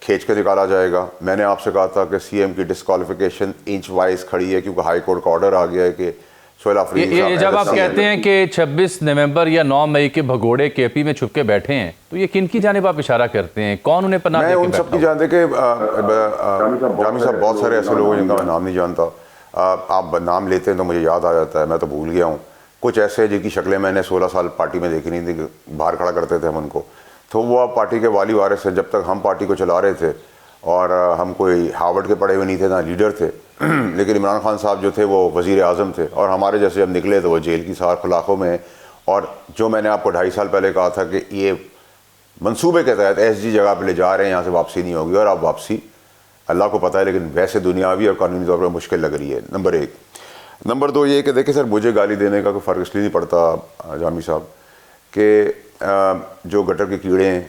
کھینچ کے نکالا جائے گا. میں نے آپ سے کہا تھا کہ سی ایم کی ڈسکوالیفیکیشن انچ وائز کھڑی ہے کیونکہ ہائی کورٹ کا آرڈر آ گیا ہے کہ سہیل آفریدی یہ جب آپ کہتے ہیں کہ 26 نومبر یا 9 مئی کے بھگوڑے کے پی میں چھپ کے بیٹھے ہیں تو یہ کن کی جانب آپ اشارہ کرتے ہیں؟ کون انہیں پناہ دے کے میں ان سب کی جانتے کہ جامی صاحب بہت سارے ایسے لوگ ہیں جن کا میں نام نہیں جانتا. آپ نام لیتے ہیں تو مجھے یاد آ جاتا ہے, میں تو بھول گیا ہوں. کچھ ایسے جن کی شکلیں میں نے 16 سال پارٹی میں دیکھی نہیں تھی, باہر کھڑا کرتے تھے ہم ان کو. تو وہ پارٹی کے والی وارث ہیں. جب تک ہم پارٹی کو چلا رہے تھے اور ہم کوئی ہارورڈ کے پڑھے ہوئے نہیں تھے, نہ لیڈر تھے, لیکن عمران خان صاحب جو تھے وہ وزیر اعظم تھے اور ہمارے جیسے جب نکلے تو وہ جیل کی سلاخوں میں. اور جو میں نے آپ کو 2.5 سال پہلے کہا تھا کہ یہ منصوبے کے تحت ایس جی جگہ پہ لے جا رہے ہیں, یہاں سے واپسی نہیں ہوگی, اور اب واپسی اللہ کو پتہ ہے, لیکن ویسے دنیاوی اور قانونی طور پر مشکل لگ رہی ہے. نمبر 1. نمبر 2 یہ کہ دیکھیں سر, مجھے گالی دینے کا کوئی فرق اس لیے نہیں پڑتا جامی صاحب کہ جو گٹر کے کیڑے ہیں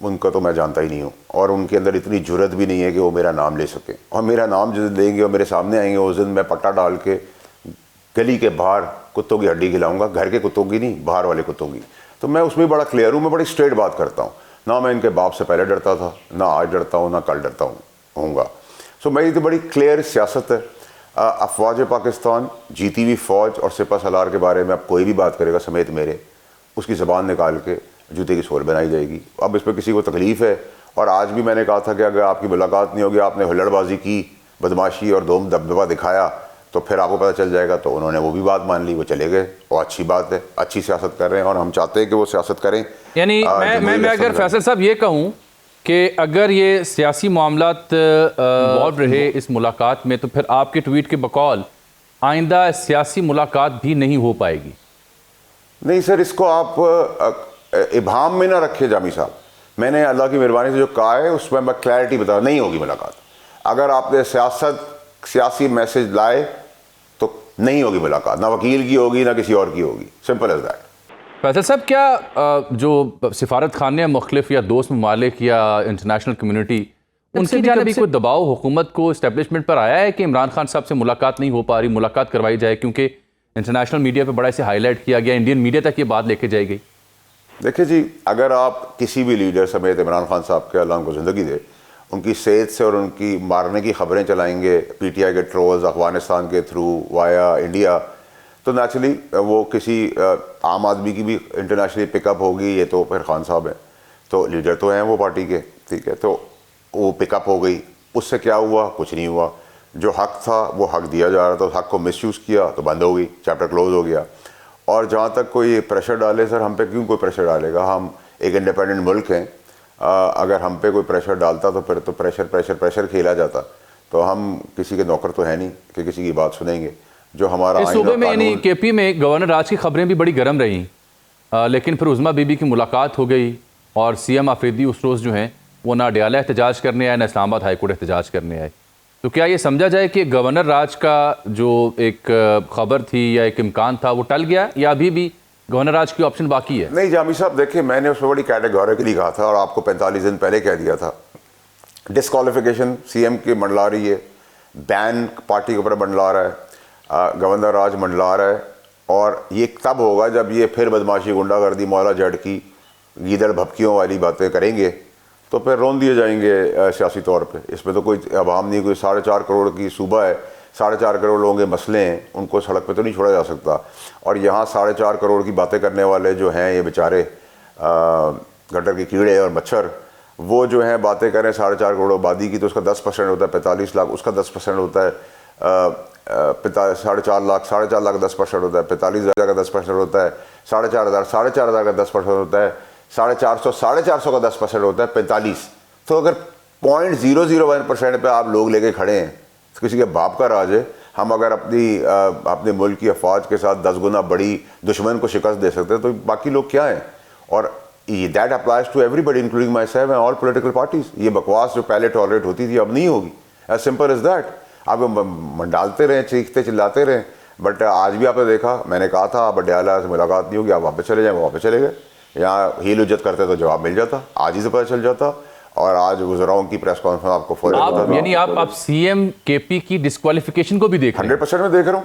ان کا تو میں جانتا ہی نہیں ہوں, اور ان کے اندر اتنی جرت بھی نہیں ہے کہ وہ میرا نام لے سکیں. اور میرا نام جس دن لیں گے اور میرے سامنے آئیں گے اس دن میں پٹا ڈال کے گلی کے باہر کتوں کی ہڈی کھلاؤں گا, گھر کے کتوں کی نہیں, باہر والے کتوں کی. تو میں اس میں بڑا کلیئر ہوں, میں بڑی اسٹریٹ بات کرتا ہوں. نہ میں ان کے باپ سے پہلے ڈرتا تھا, نہ آج ڈرتا ہوں, نہ کل ڈرتا ہوں گا. سو میری تو بڑی کلیئر سیاست ہے. افواج پاکستان, جیتی ہوئی فوج اور سپہ سالار کے بارے میں اب کوئی بھی بات کرے گا سمیت میرے, اس کی زبان نکال کے جوتے کی سول بنائی جائے گی. اب اس پہ کسی کو تکلیف ہے, اور آج بھی میں نے کہا تھا کہ اگر آپ کی ملاقات نہیں ہوگی, آپ نے ہلڑ بازی کی, بدماشی اور دوم دبدبہ دکھایا, تو پھر آپ کو پتہ چل جائے گا. تو انہوں نے وہ بھی بات مان لی, وہ چلے گئے, اور اچھی بات ہے, اچھی سیاست کر رہے ہیں اور ہم چاہتے ہیں کہ وہ سیاست کریں. یعنی میں اگر فیصل صاحب یہ کہوں کہ اگر یہ سیاسی معاملات انوالو رہے اس ملاقات میں تو پھر آپ کے ٹویٹ کے بقول آئندہ سیاسی ملاقات بھی نہیں ہو پائے گی. نہیں سر, اس کو آپ ابہام میں نہ رکھے جامی صاحب. میں نے اللہ کی مہربانی سے جو کہا ہے اس میں کلیئرٹی بتا, نہیں ہوگی ملاقات. اگر آپ نے سیاسی میسج لائے تو نہیں ہوگی ملاقات, نہ وکیل کی ہوگی نہ کسی اور کی ہوگی, سمپل ایز دیٹ. فیصل صاحب, کیا جو سفارت خانے مختلف یا دوست ممالک یا انٹرنیشنل کمیونٹی ان کی جانب سے کوئی دباؤ حکومت کو اسٹیبلشمنٹ پر آیا ہے کہ عمران خان صاحب سے ملاقات نہیں ہو پا رہی, ملاقات کروائی جائے, کیونکہ انٹرنیشنل میڈیا پہ بڑا اسے ہائی لائٹ کیا گیا, انڈین میڈیا تک یہ بات لے کے جائی گئی؟ دیکھیں جی, اگر آپ کسی بھی لیڈر سمیت عمران خان صاحب کے, اللہ ان کو زندگی دے, ان کی صحت سے اور ان کی مارنے کی خبریں چلائیں گے پی ٹی آئی کے ٹرولز افغانستان کے تھرو وایا انڈیا, تو نیچرلی وہ کسی عام آدمی کی بھی انٹرنیشنلی پک اپ ہوگی. یہ تو پھر خان صاحب ہیں, تو لیڈر تو ہیں وہ پارٹی کے, ٹھیک ہے, تو وہ پک اپ ہو گئی. اس سے کیا ہوا؟ کچھ نہیں ہوا. جو حق تھا وہ حق دیا جا رہا تھا, حق کو مس یوز کیا تو بند ہو گئی, چیپٹر کلوز ہو گیا. اور جہاں تک کوئی پریشر ڈالے, سر ہم پہ کیوں کوئی پریشر ڈالے گا؟ ہم ایک انڈیپینڈنٹ ملک ہیں. اگر ہم پہ کوئی پریشر ڈالتا تو پھر تو پریشر کھیلا جاتا. تو ہم کسی کے نوکر تو ہے نہیں کہ کسی کی بات سنیں گے. جو ہمارا اس صوبے میں یعنی کے پی میں گورنر راج کی خبریں بھی بڑی گرم رہیں, لیکن پھر عظمیٰ بی بی کی ملاقات ہو گئی اور سی ایم آفریدی اس روز جو ہیں وہ نہ اڈیالہ احتجاج کرنے آئے نہ اسلام آباد ہائی کورٹ احتجاج کرنے آئے. تو کیا یہ سمجھا جائے کہ گورنر راج کا جو ایک خبر تھی یا ایک امکان تھا وہ ٹل گیا, یا ابھی بھی گورنر راج کی آپشن باقی ہے؟ نہیں جامی صاحب, دیکھیں میں نے اس میں بڑی کیٹیگوریکلی کہا تھا اور آپ کو 45 دن پہلے کہہ دیا تھا, ڈسکوالیفیکیشن سی ایم کی منڈلا رہی ہے, بین پارٹی کے اوپر منڈلا رہا ہے, گورنر راج منڈلا رہا ہے, اور یہ تب ہوگا جب یہ پھر بدماشی گنڈا گردی مولا جڑ کی گیدڑ بھپکیوں والی باتیں کریں گے تو پھر رون دیے جائیں گے سیاسی طور پہ. اس میں تو کوئی عوام نہیں, کوئی 4.5 کروڑ کی صوبہ ہے, 4.5 کروڑ لوگوں کے مسئلے ہیں, ان کو سڑک پہ تو نہیں چھوڑا جا سکتا. اور یہاں 4.5 کروڑ کی باتیں کرنے والے جو ہیں یہ بیچارے گٹر کے کیڑے اور مچھر, وہ جو ہیں باتیں کریں 4.5 کروڑ آبادی کی, تو اس کا 10% ہوتا ہے 45 لاکھ, اس کا 10% ہوتا ہے 4.5 لاکھ, 4.5 لاکھ 10% ہوتا ہے 45,000 کا 10% ہوتا ہے 4,500, 4,500 کا 10% ہوتا ہے 450 کا 10% ہوتا ہے 45. تو اگر 0.001% پہ آپ لوگ لے کے کھڑے ہیں تو کسی کے باپ کا راج ہے. ہم اگر اپنے ملک کی افواج کے ساتھ 10 گنا بڑی دشمن کو شکست دے سکتے ہیں تو باقی لوگ کیا ہیں؟ اور that applies to everybody including myself and all political parties. یہ بکواس جو پہلے ٹالریٹ ہوتی تھی اب نہیں ہوگی, ایز سمپل ایز دیٹ. آپ منڈالتے رہیں, چیختے چلاتے رہیں, بٹ آج بھی آپ نے دیکھا, میں نے کہا تھا اڈیالہ سے ملاقات نہیں ہوگی, آپ واپس چلے جائیں, وہ واپس چلے گئے. یہاں ہیل اجت کرتے تو جواب مل جاتا, آج ہی سے پتہ چل جاتا. اور آج وزراؤں کی پریس کانفرنس آپ کو فوراً, یعنی آپ سی ایم کے پی کی ڈسکوالیفیکیشن کو بھی دیکھ رہے ہیں؟ 100% میں دیکھ رہا ہوں.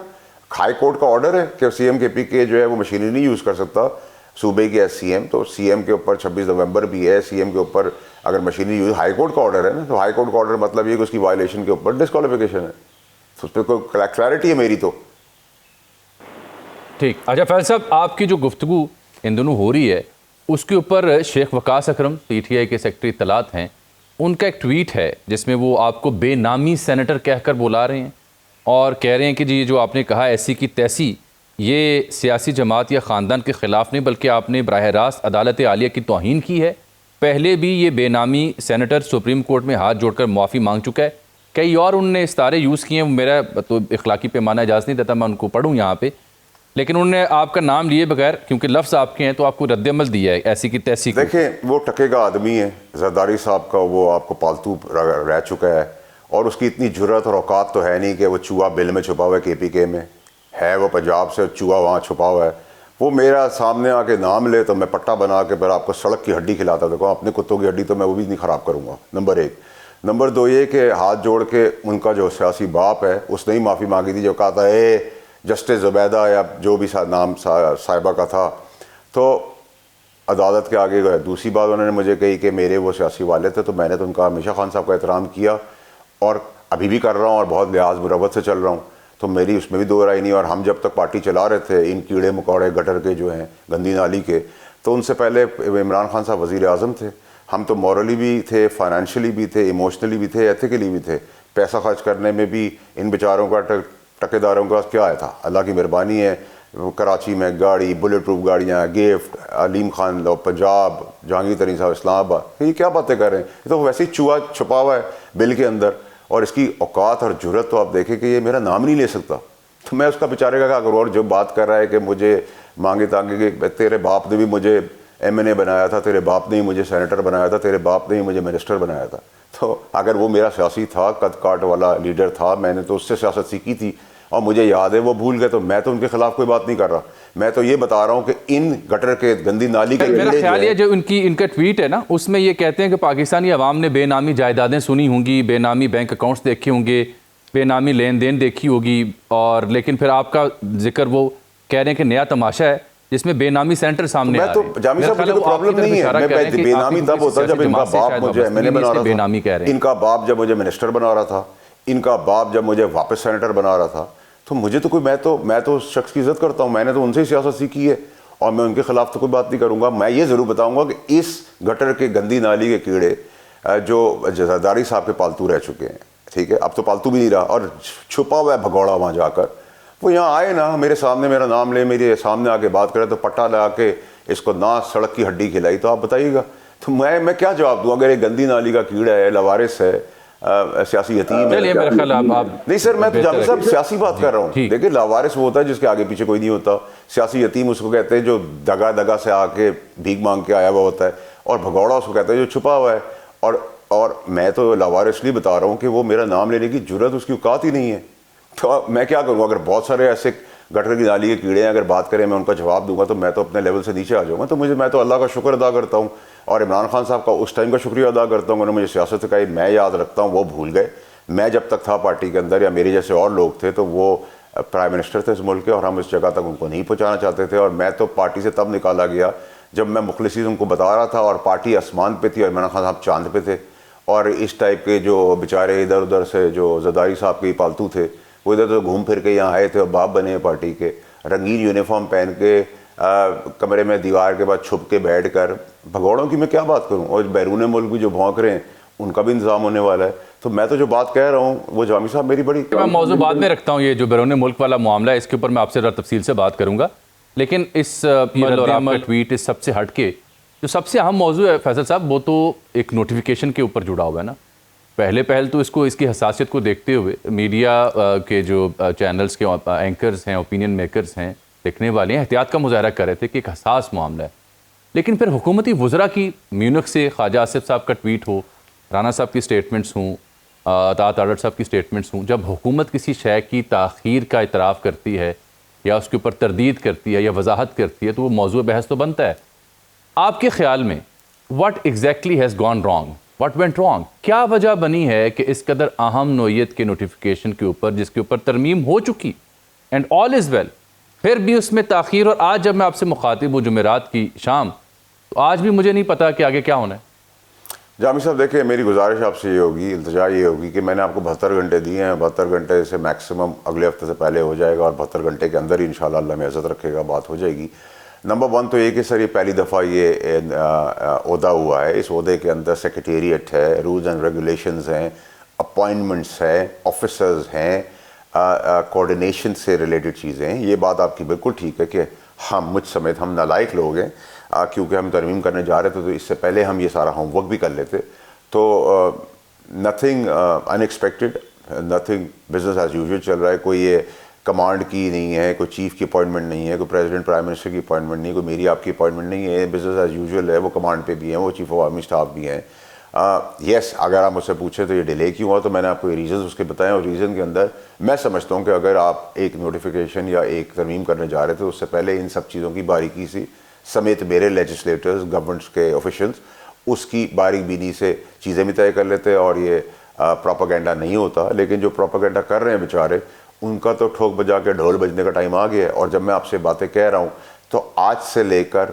ہائی کورٹ کا آرڈر ہے کہ سی ایم کے پی کے جو ہے وہ مشینری نہیں یوز کر سکتا صوبے کے ایس سی ایم. تو سی ایم کے اوپر 26 نومبر بھی ہے, سی ایم کے اوپر اگر مشینری یوز ہائی کورٹ کا آرڈر ہے نا، تو ہائی کورٹ کا آرڈر مطلب یہ کہ اس کی وائلیشن کے اوپر ڈسکوالیفیکیشن ہے، تو اس پہ کوئی کلیئرٹی ہے میری تو. ٹھیک. اچھا فیض صاحب، آپ کی جو گفتگو ان دنوں ہو رہی ہے اس کے اوپر شیخ وقاص اکرم پی ٹی آئی کے سیکرٹری اطلاعات ہیں، ان کا ایک ٹویٹ ہے جس میں وہ آپ کو بے نامی سینیٹر کہہ کر بلا رہے ہیں اور کہہ رہے ہیں کہ جی یہ جو آپ نے کہا ایسی کی تیسی، یہ سیاسی جماعت یا خاندان کے خلاف نہیں بلکہ آپ نے براہ راست عدالت عالیہ کی توہین کی ہے. پہلے بھی یہ بے نامی سینیٹر سپریم کورٹ میں ہاتھ جوڑ کر معافی مانگ چکا ہے. کئی اور انہوں نے استعارے یوز کیے ہیں، میرا تو اخلاقی پیمانہ اجازت نہیں دیتا میں ان کو پڑھوں یہاں پہ، لیکن انہوں نے آپ کا نام لیے بغیر کیونکہ لفظ آپ کے ہیں تو آپ کو رد عمل دیا ہے ایسی کی تیسی کو. دیکھیں وہ ٹکے کا آدمی ہے، زرداری صاحب کا وہ آپ کو پالتو رہ چکا ہے، اور اس کی اتنی جرت اور اوقات تو ہے نہیں کہ وہ چوہا بل میں چھپا ہوا ہے کے پی کے میں ہے، وہ پنجاب سے چوہا وہاں چھپا ہوا ہے. وہ میرا سامنے آ کے نام لے تو میں پٹا بنا کے پھر آپ کو سڑک کی ہڈی کھلاتا. دیکھو اپنے کتوں کی ہڈی تو میں وہ بھی نہیں خراب کروں گا، نمبر ایک. نمبر دو یہ کہ ہاتھ جوڑ کے ان کا جو سیاسی باپ ہے اس نے ہی معافی مانگی تھی، جو کہا تھا جسٹس زبیدہ یا جو بھی نام صاحبہ کا تھا، تو عدالت کے آگے گئے. دوسری بات انہوں نے مجھے کہی کہ میرے وہ سیاسی والد تھے، تو میں نے تو ان کا ہمیشہ خان صاحب کا احترام کیا اور ابھی بھی کر رہا ہوں اور بہت لحاظ مروت سے چل رہا ہوں، تو میری اس میں بھی دو رائے نہیں. اور ہم جب تک پارٹی چلا رہے تھے ان کیڑے مکوڑے گٹر کے جو ہیں گندی نالی کے، تو ان سے پہلے عمران خان صاحب وزیر اعظم تھے. ہم تو مورلی بھی تھے، فائنینشلی بھی تھے، ایموشنلی بھی تھے، ایتھیکلی بھی تھے. پیسہ خرچ کرنے میں بھی ان بیچاروں کا ٹکے داروں کا کیا آیا تھا. اللہ کی مہربانی ہے، کراچی میں گاڑی، بلٹ پروف گاڑیاں، گفٹ، علیم خان لو پنجاب، جہانگیر ترین صاحب اسلام آباد. یہ کیا باتیں کر رہے ہیں؟ یہ تو ویسے ہی چوہا چھپا ہوا ہے بل کے اندر، اور اس کی اوقات اور جرت تو آپ دیکھیں کہ یہ میرا نام نہیں لے سکتا. تو میں اس کا بیچارے کا اگر اور جو بات کر رہا ہے کہ مجھے مانگے تانگے کہ تیرے باپ نے بھی مجھے ایم این اے بنایا تھا، تیرے باپ نے ہی مجھے سینیٹر بنایا تھا، تیرے باپ نے ہی مجھے منسٹر بنایا تھا. تو اگر وہ میرا سیاسی تھا، قد کاٹ والا لیڈر تھا، میں نے تو اس سے سیاست سیکھی تھی اور مجھے یاد ہے وہ بھول گئے، تو میں تو ان کے خلاف کوئی بات نہیں کر رہا. میں تو یہ بتا رہا ہوں کہ ان گٹر کے گندی نالی کے میرا خیال ہے جو ان کا ٹویٹ ہے نا اس میں یہ کہتے ہیں کہ پاکستانی عوام نے بے نامی جائیدادیں سنی ہوں گی، بے نامی بینک اکاؤنٹس دیکھے ہوں گے، بے نامی لین دین دیکھی ہوگی، اور لیکن پھر آپ کا ذکر وہ کہہ رہے ہیں کہ نیا تماشا ہے جس میں بے نامی سینٹر سامنے آ رہے ہیں. میں تو جامی صاحب مجھے پرابلم نہیں ہے، میں بے نامی تب ہوتا جب ان کا باپ مجھے ایم این اے بنا رہا تھا، ان کا باپ جب مجھے منسٹر بنا رہا تھا، ان کا باپ جب مجھے واپس سینیٹر بنا رہا تھا. تو مجھے تو کوئی میں تو اس شخص کی عزت کرتا ہوں، میں نے تو ان سے ہی سیاست سیکھی ہے اور میں ان کے خلاف تو کوئی بات نہیں کروں گا. میں یہ ضرور بتاؤں گا کہ اس گٹر کے گندی نالی کے کیڑے جو زرداری صاحب کے پالتو رہ چکے ہیں، ٹھیک ہے، اب تو پالتو بھی نہیں رہا اور چھپا ہوا ہے بھگوڑا وہاں جا کر، وہ یہاں آئے نا میرے سامنے میرا نام لے، میرے سامنے آ کے بات کرے، تو پٹا لگا کے اس کو نہ سڑک کی ہڈی کھلائی. تو آپ بتائیے گا تو میں کیا جواب دوں اگر یہ گندی نالی کا کیڑا ہے، لوارث ہے، سیاسی یتیم ہے. نہیں سر، میں تو جاوید صاحب سیاسی بات کر رہا ہوں. دیکھیں لاوارث وہ ہوتا ہے جس کے آگے پیچھے کوئی نہیں ہوتا، سیاسی یتیم اس کو کہتے ہیں جو دگا سے آ کے بھیک مانگ کے آیا ہوا ہوتا ہے، اور بھگوڑا اس کو کہتے ہیں جو چھپا ہوا ہے. اور میں تو لاوارث لیے بتا رہا ہوں کہ وہ میرا نام لینے کی جرت اس کی اوقات ہی نہیں ہے. تو میں کیا کروں؟ اگر بہت سارے ایسے گٹر کی نالی کے کیڑے ہیں، اگر بات کریں میں ان کا جواب دوں گا تو میں تو اپنے لیول سے نیچے آ جاؤں گا. تو میں تو اللہ کا شکر ادا کرتا ہوں اور عمران خان صاحب کا اس ٹائم کا شکریہ ادا کرتا ہوں. انہوں نے مجھے سیاست سکھائی، میں یاد رکھتا ہوں، وہ بھول گئے. میں جب تک تھا پارٹی کے اندر یا میرے جیسے اور لوگ تھے تو وہ پرائم منسٹر تھے اس ملک کے، اور ہم اس جگہ تک ان کو نہیں پہنچانا چاہتے تھے. اور میں تو پارٹی سے تب نکالا گیا جب میں مخلصی ان کو بتا رہا تھا اور پارٹی آسمان پہ تھی اور عمران خان صاحب چاند پہ تھے. اور اس ٹائپ کے جو بیچارے ادھر ادھر سے جو زرداری صاحب کے پالتو تھے وہ ادھر ادھر گھوم پھر کے یہاں آئے تھے اور باپ بنے پارٹی کے، رنگین یونیفارم پہن کے کمرے میں دیوار کے بعد چھپ کے بیٹھ کر. بھگوڑوں کی میں کیا بات کروں؟ اور بیرون ملک بھی جو بھونک رہے ہیں ان کا بھی انتظام ہونے والا ہے. تو میں تو جو بات کہہ رہا ہوں وہ جامی صاحب میری بڑی میں موضوع بعد میں رکھتا ہوں. یہ جو بیرون ملک والا معاملہ ہے اس کے اوپر میں آپ سے تفصیل سے بات کروں گا، لیکن اس ٹویٹ اس سب سے ہٹ کے جو سب سے اہم موضوع ہے فیصل صاحب وہ تو ایک نوٹیفیکیشن کے اوپر جڑا ہوا ہے نا. پہل تو اس کی حساسیت کو دیکھتے ہوئے میڈیا کے جو چینلز کے اینکرز ہیں، اوپینین میکرز ہیں، لکھنے والے ہیں، احتیاط کا مظاہرہ کر رہے تھے کہ ایک حساس معاملہ ہے. لیکن پھر حکومتی وزراء کی میونخ سے خواجہ آصف صاحب کا ٹویٹ ہو، رانا صاحب کی سٹیٹمنٹس ہوں، اطاعت آرڈر صاحب کی سٹیٹمنٹس ہوں، جب حکومت کسی شے کی تاخیر کا اعتراف کرتی ہے یا اس کے اوپر تردید کرتی ہے یا وضاحت کرتی ہے تو وہ موضوع بحث تو بنتا ہے. آپ کے خیال میں what exactly has gone wrong? What went wrong? کیا وجہ بنی ہے کہ اس قدر اہم نوعیت کے نوٹیفیکیشن کے اوپر جس کے اوپر ترمیم ہو چکی and all is well پھر بھی اس میں تاخیر؟ اور آج جب میں آپ سے مخاطب ہوں جمعرات کی شام تو آج بھی مجھے نہیں پتا کہ آگے کیا ہونا ہے. جامی صاحب دیکھیں میری گزارش آپ سے یہ ہوگی, التجا یہ ہوگی کہ میں نے آپ کو 72 گھنٹے دیے ہیں, 72 گھنٹے سے میکسیمم اگلے ہفتے سے پہلے ہو جائے گا, اور 72 گھنٹے کے اندر ہی انشاءاللہ اللہ میں عزت رکھے گا بات ہو جائے گی. نمبر 1 تو یہ کہ سر یہ پہلی دفعہ یہ عہدہ ہوا ہے, اس عہدے کے اندر سیکریٹریٹ ہے, رولز اینڈ ریگولیشنز ہیں, اپوائنٹمنٹس ہیں, آفیسرز ہیں, کوارڈینیشن سے ریلیٹڈ چیزیں ہیں. یہ بات آپ کی بالکل ٹھیک ہے کہ ہم مجھ سمیت ہم نالائق لوگ ہیں, کیونکہ ہم ترمیم کرنے جا رہے تھے تو اس سے پہلے ہم یہ سارا ہوم ورک بھی کر لیتے. تو nothing in expected, nothing business as usual چل رہا ہے. کوئی یہ کمانڈ کی نہیں ہے, کوئی چیف کی اپوائنٹمنٹ نہیں ہے, کوئی پریزیڈنٹ پرائم منسٹر کی اپوائنٹمنٹ نہیں ہے, کوئی میری آپ کی اپوائنٹمنٹ نہیں ہے. بزنس ایز یوزول ہے, وہ کمانڈ پہ بھی ہیں, وہ چیف آف آرمی اسٹاف بھی ہیں. یس اگر آپ مجھ سے پوچھیں تو یہ ڈیلے کیوں ہوا, تو میں نے آپ کو یہ ریزنز اس کے بتائے, اور ریزن کے اندر میں سمجھتا ہوں کہ اگر آپ ایک نوٹیفیکیشن یا ایک ترمیم کرنے جا رہے تھے اس سے پہلے ان سب چیزوں کی باریکی سی سمیت میرے لیجسلیٹرز, گورنمنٹس کے آفیشلز, اس کی باریک بینی سے چیزیں بھی طے کر لیتے, اور یہ پروپیگنڈا نہیں ہوتا. لیکن جو پروپیگنڈا کر رہے ہیں بیچارے, ان کا تو ٹھوک بجا کے ڈھول بجنے کا ٹائم آ گیا ہے. اور جب میں آپ سے باتیں کہہ رہا ہوں تو آج سے لے کر